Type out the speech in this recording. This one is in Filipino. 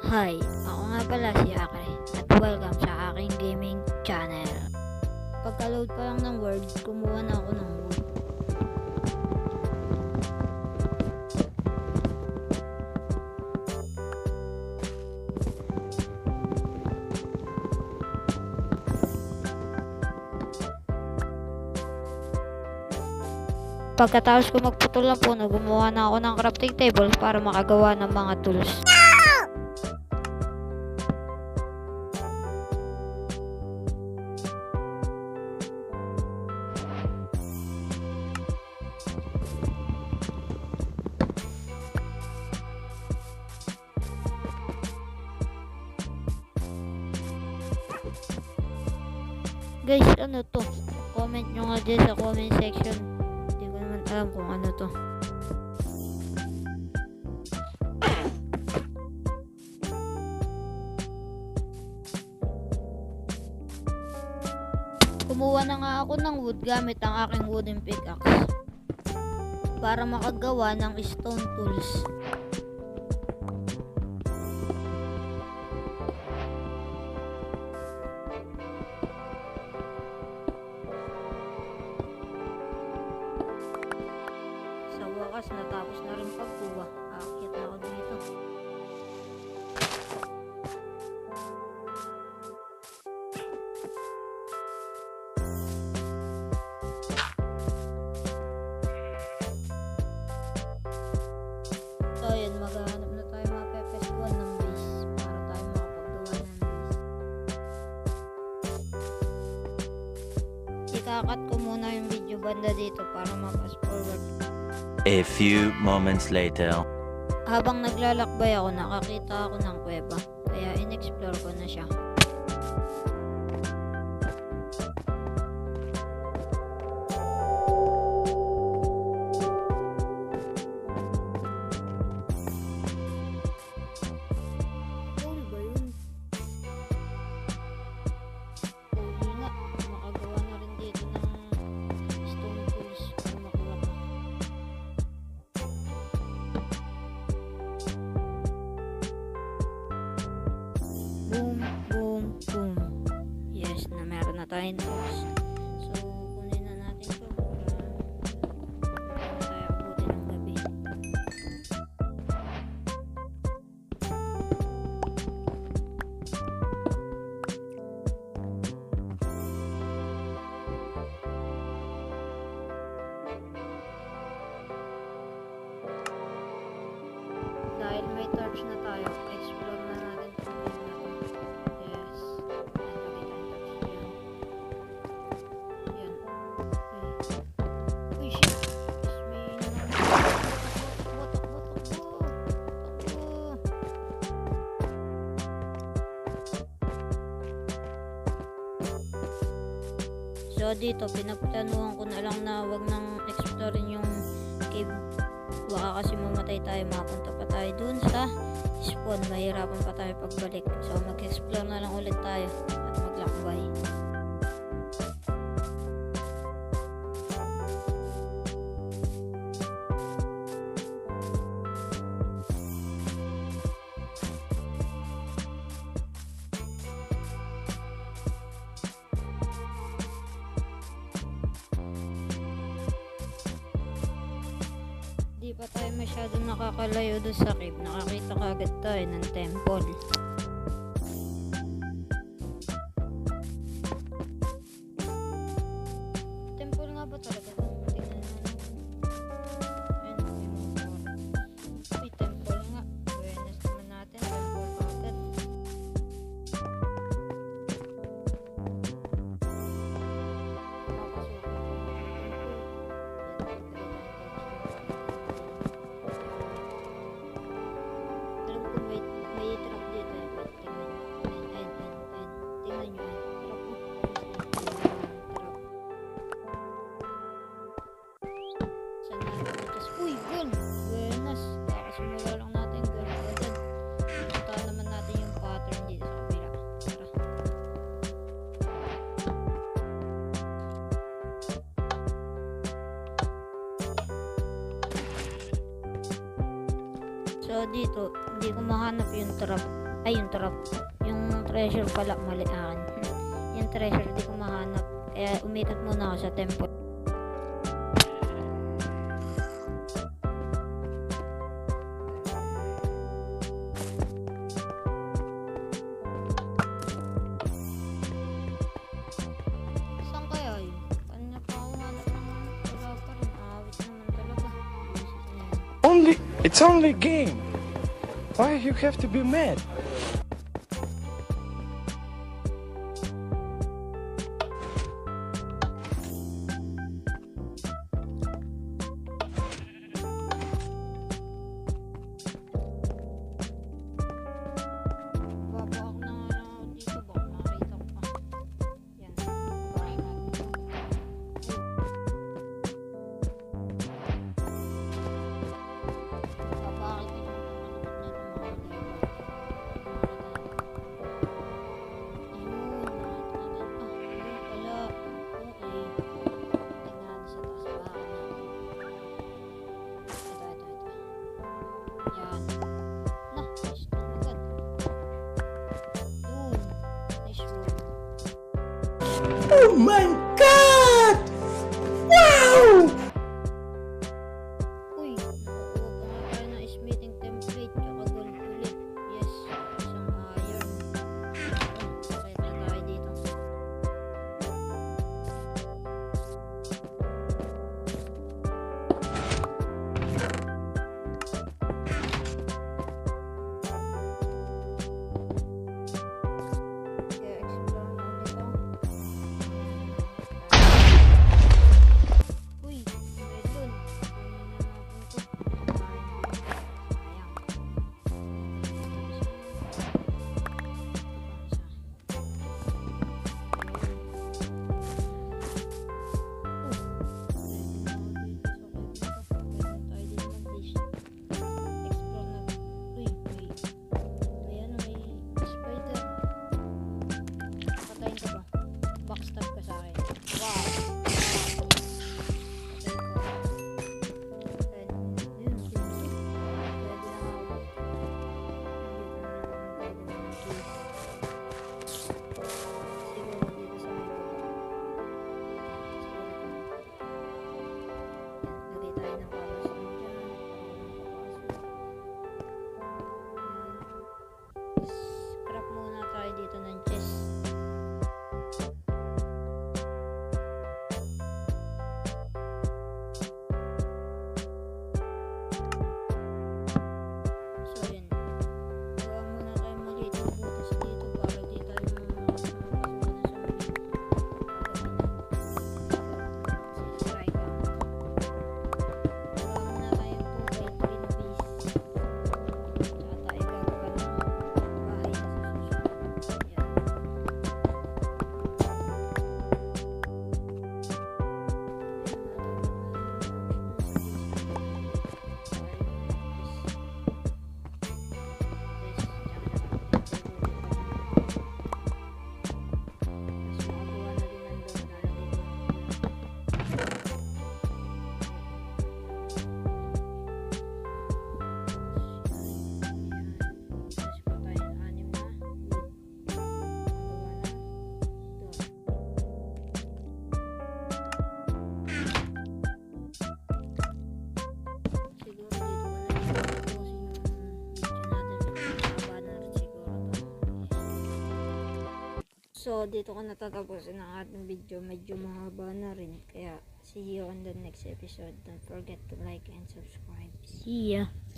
Hi, ako nga pala si Akre at welcome sa aking gaming channel. Pagka-load pa lang ng word, kumuha na ako ng wood. Pagkatapos ko magputol ng puno, gumawa na ako ng crafting table para makagawa ng mga tools. Guys, ano to? Comment nyo nga dyan sa comment section. Hindi ko naman alam kung ano to. Kumuha na nga ako ng wood gamit ang aking wooden pickaxe para makagawa ng stone tools. Sa wakas, natapos na rin pagkuha. Aakyat na ako dito. So, ayun, maghahanap na tayo mapepeskuhan ng base para tayo makapaggawa ng base. Ikakat ko muna yung video banda dito para ma-fast forward. A few moments later. Habang naglalakbay ako, nakakita ako ng kuweba. Kaya in-explore ko na siya. Cool ba yun? Cool nga. Makagawa na rin dito ng stone tools para makuha ko. Boom, boom, boom. Yes, na meron na tayong tools. So, kunin na natin to para tayo abutin ng gabi. Dahil may torch na tayo, explore na natin itong game na to. Yes. Ayan, nakita yung torch na yan. Ayan. Uy, shit! Yes, may takbo, takbo, takbo! So, dito, pinaplanuhan ko na lang na wag nang explorein yung cave. Baka kasi mamatay tayo, makapunta pa tayo dun sa spawn, mahirapan pa tayo pagbalik. So mag-explore na lang ulit tayo at maglakbay. Di pa tayo masyadong nakakalayo doon sa cave. Nakakita kagad tayo ng temple. Temple nga ba talaga to? Tingnan natin. Ayun, may motor. Uy, temple nga. Awareness naman natin. Temple kagad. Papasukin ko yung temple. Alam ko may trap dito. Wait, tingnan nyo. Ayan. Tingnan nyo. Trap mo. Trap. Saan natin itas? Uy, gold! Buenas! Kakasimula lang natin gold agad. Punta naman natin yung pattern dito sa kabila. Tara. So dito, hindi ko mahanap yung trap. Ay, yung trap. Yung treasure pala, mali akin. Yung treasure, di ko mahanap. Kaya umikot muna ako sa temple. Saan kaya yun? Kanina pa ako hanap ng wala pa rin. Awit naman talaga. Bullshit na yan. It's only a game. Why you have to be mad? Babak na nga lang ako dito. Baka makita ko pa. Yan. Babahin natin ito. Babakit ko yung malapit na itong mga Oh my God! Wow! Uy, nakakuha pa nga tayo ng smithing template tsaka gold ulit. Yes, isang iron. Sakit na tayo dito. Kaya explore na ulit ako. Uy, meron. Backstab ka sa akin. Wow! Scrap muna tayo dito ng chest. So yun, gawa muna tayo maliit na butas dito para di tayo makasampas muna sa strike lang. Gawa muna tayo 2x3 na piece. Tsaka tayo gagawa ng bahay na sa susunod. Yan. So, dito ko natatapusin ang ating video. Medyo mahaba na rin. Kaya, see you on the next episode. Don't forget to like and subscribe. See ya!